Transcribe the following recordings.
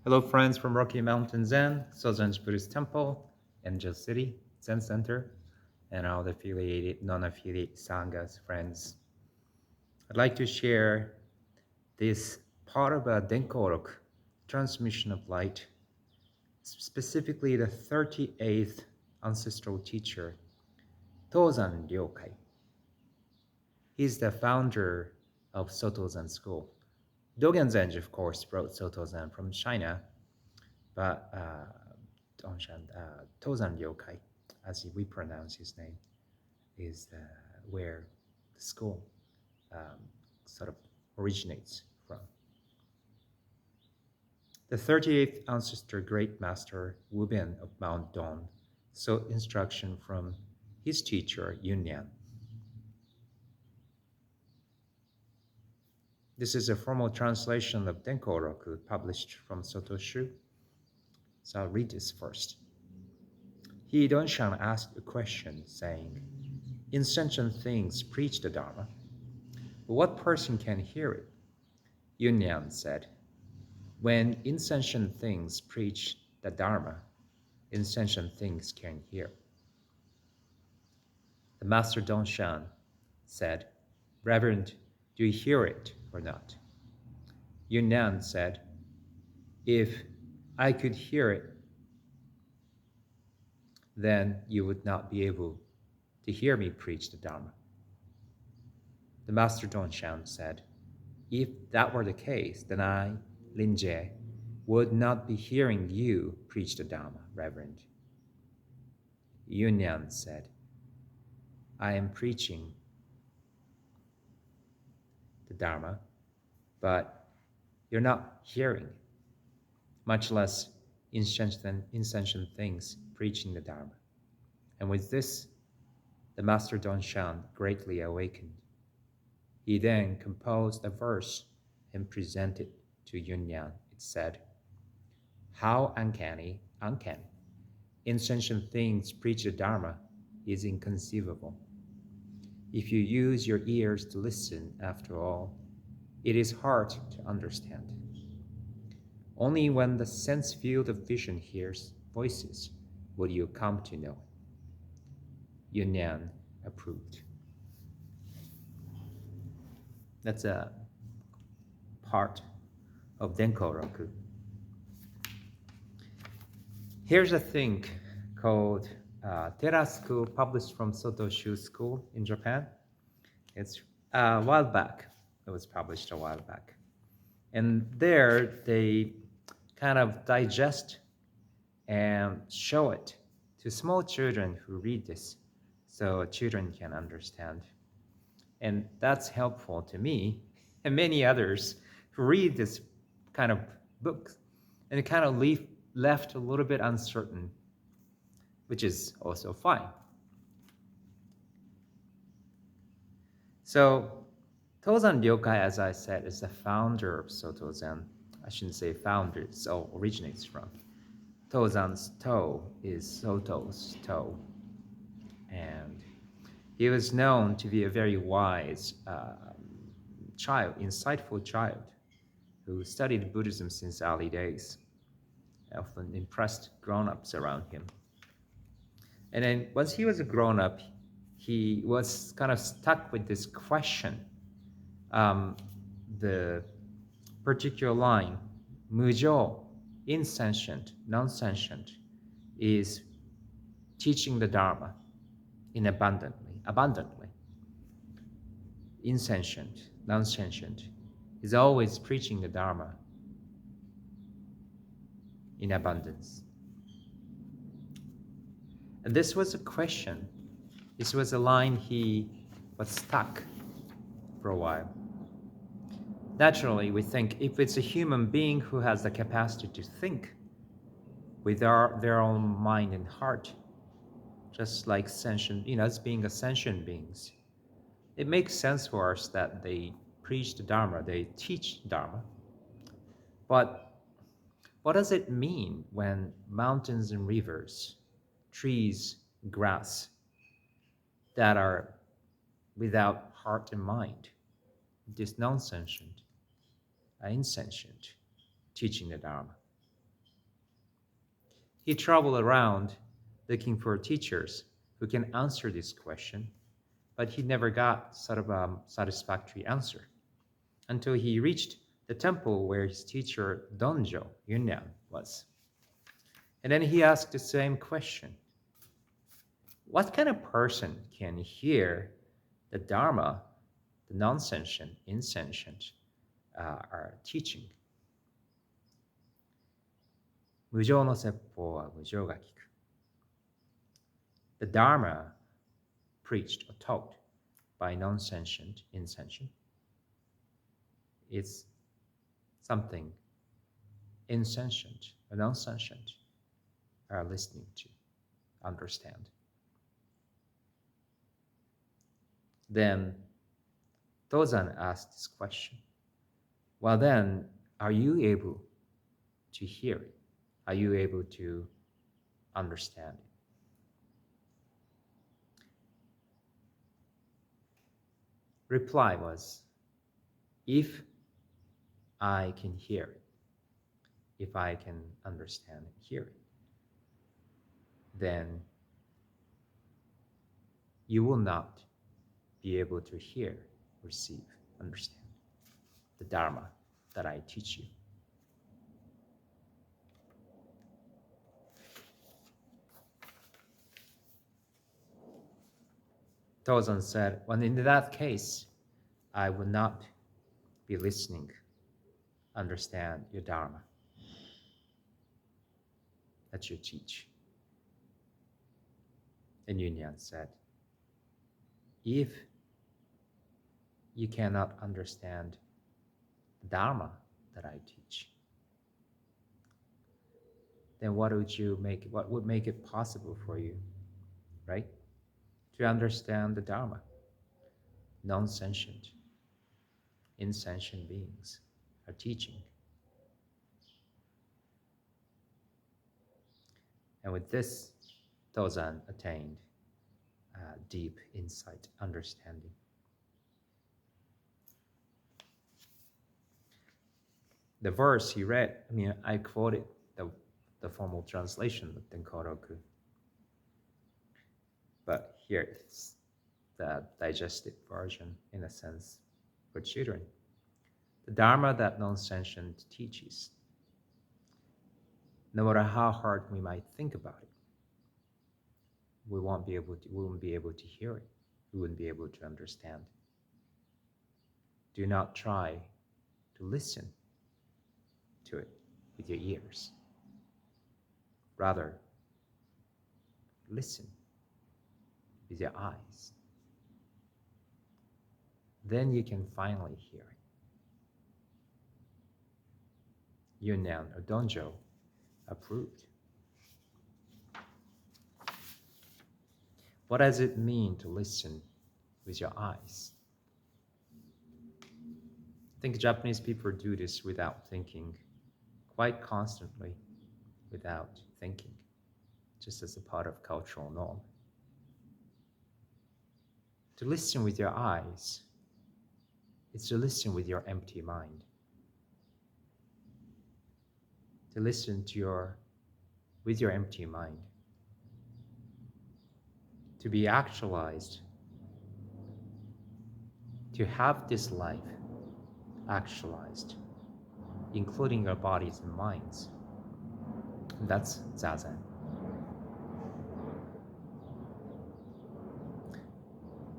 Hello, friends from Rocky Mountain Zen, Southern Buddhist Temple, Angel City, Zen Center, and all the affiliated, non-affiliated Sanghas, friends. I'd like to share this part of a Denkorok, transmission of light, specifically the 38th ancestral teacher, Tozan Ryokai. He's the founder of Soto Zen school. Dogen Zenji, of course, brought Soto Zen from China, but Tozan Ryokai, as we pronounce his name, is where the school um, sort of originates from. The 38th ancestor great master Wu Bin of Mount Dong sought instruction from his teacher Yunyan. This is a formal translation of Denkoroku published from Sotoshu. So I'll read this first. He Donshan asked a question, saying, "Insentient things preach the Dharma, but what person can hear it?" Yunyan said, "When insentient things preach the Dharma, insentient things can hear." The Master Donshan said, "Reverend, do you hear it or not?" Yunyan said, "If I could hear it, then you would not be able to hear me preach the Dharma." The Master Donshan said, "If that were the case, then I, Linje, would not be hearing you preach the Dharma, Reverend." Yunyan said, "I am preaching the Dharma, but you're not hearing, much less insentient things preaching the Dharma." And with this, the Master Donshan greatly awakened. He then composed a verse and presented to Yunyan. It said, "How uncanny, uncanny. Insentient things preach the Dharma is inconceivable. If you use your ears to listen, after all, it is hard to understand. Only when the sense field of vision hears voices would you come to know it." Yunyan approved. That's a part of Denkoroku. Here's a thing called Tera School, published from Sotoshu School in Japan. It's a while back. It was published a while back. And there they kind of digest and show it to small children who read this so children can understand. And that's helpful to me and many others who read this kind of book and kind of left a little bit uncertain, which is also fine. So Tozan Ryokai, as I said, is the founder of Soto Zen. I shouldn't say founder, it originates from. Tozan's toe is Soto's toe. And he was known to be a very wise child, insightful child, who studied Buddhism since early days, often impressed grown-ups around him. And then once he was a grown-up, he was kind of stuck with this question. The particular line, mujo, insentient, non-sentient, is teaching the Dharma in abundantly. Insentient, non-sentient, is always preaching the Dharma in abundance. And this was a question. This was a line he was stuck for a while. Naturally, we think if it's a human being who has the capacity to think with their own mind and heart, just like sentient, as being a sentient beings, it makes sense for us that they preach the Dharma, they teach Dharma. But what does it mean when mountains and rivers, trees, grass, that are without heart and mind, this non-sentient, insentient, teaching the Dharma? He traveled around looking for teachers who can answer this question, but he never got sort of a satisfactory answer until he reached the temple where his teacher Donjo Yunnan was. And then he asked the same question. What kind of person can hear the Dharma, the non-sentient, insentient, are teaching? 無常の説法は無常が聞く. The Dharma preached or taught by non-sentient, insentient is something insentient or non-sentient are listening to, understand. Then Tozan asked this question. Well, then, are you able to hear it? Are you able to understand it? Reply was, if I can hear it, if I can understand and hear it, then you will not be able to hear, receive, understand the Dharma that I teach you. Tozan said, well, in that case, I would not be listening, understand your Dharma that you teach. And Yunyan said, if you cannot understand the Dharma that I teach, then what would make it possible for you, right? To understand the Dharma, non-sentient, insentient beings are teaching. And with this, Tozan attained deep insight, understanding. The verse he read, I quoted the formal translation of Tenkoroku, but here it's the digested version, in a sense, for children. The Dharma that non-sentient teaches, no matter how hard we might think about it, we won't be able to hear it. We wouldn't be able to understand. Do not try to listen to it with your ears. Rather, listen with your eyes. Then you can finally hear it. Yunnan or Donjo approved. What does it mean to listen with your eyes? I think Japanese people do this without thinking, quite constantly, without thinking, just as a part of cultural norm. To listen with your eyes is to listen with your empty mind. To listen with your empty mind. To be actualized. To have this life actualized, including your bodies and minds. And that's Zazen.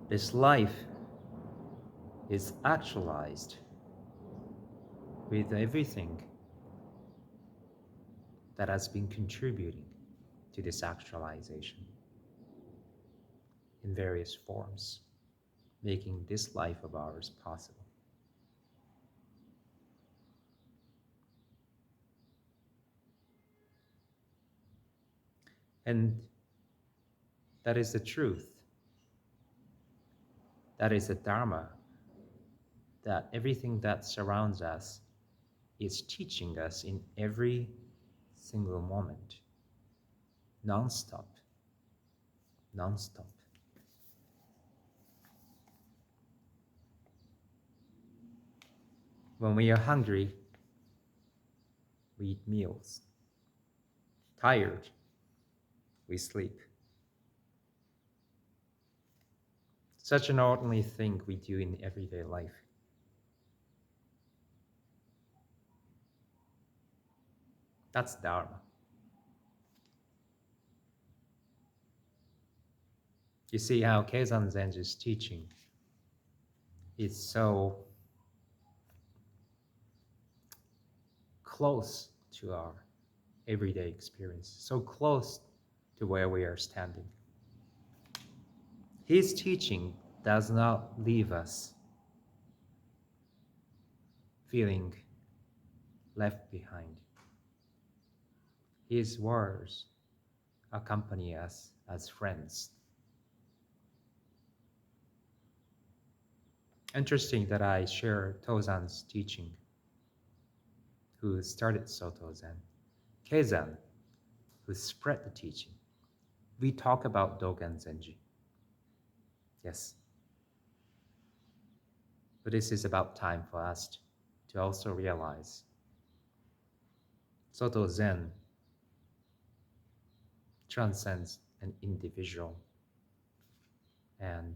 This life is actualized with everything that has been contributing to this actualization in various forms, making this life of ours possible. And that is the truth. That is the Dharma, that everything that surrounds us is teaching us in every single moment, non-stop, non-stop. When we are hungry, we eat meals. Tired, we sleep. Such an ordinary thing we do in everyday life. That's Dharma. You see how Keizan Zenji's teaching is so close to our everyday experience, so close to where we are standing. His teaching does not leave us feeling left behind. His words accompany us as friends. Interesting that I share Tozan's teaching, who started Soto Zen, Keizan, who spread the teaching. We talk about Dogen Zenji. Yes. But this is about time for us to also realize Soto Zen transcends an individual. And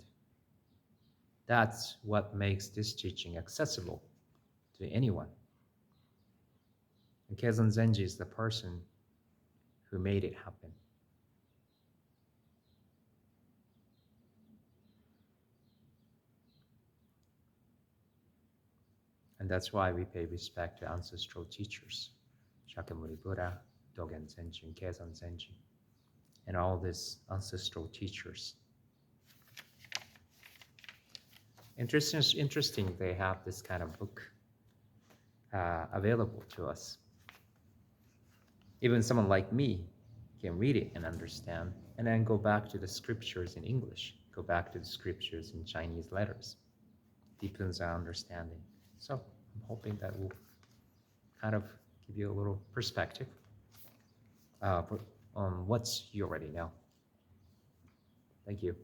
that's what makes this teaching accessible to anyone. And Keizan Zenji is the person who made it happen. And that's why we pay respect to ancestral teachers, Shakyamuni Buddha, Dogen Zenji, and Keizan Zenji, and all these ancestral teachers. Interesting they have this kind of book available to us. Even someone like me can read it and understand, and then go back to the scriptures in English, go back to the scriptures in Chinese letters, deepens our understanding. So I'm hoping that will kind of give you a little perspective on what you already know. Thank you.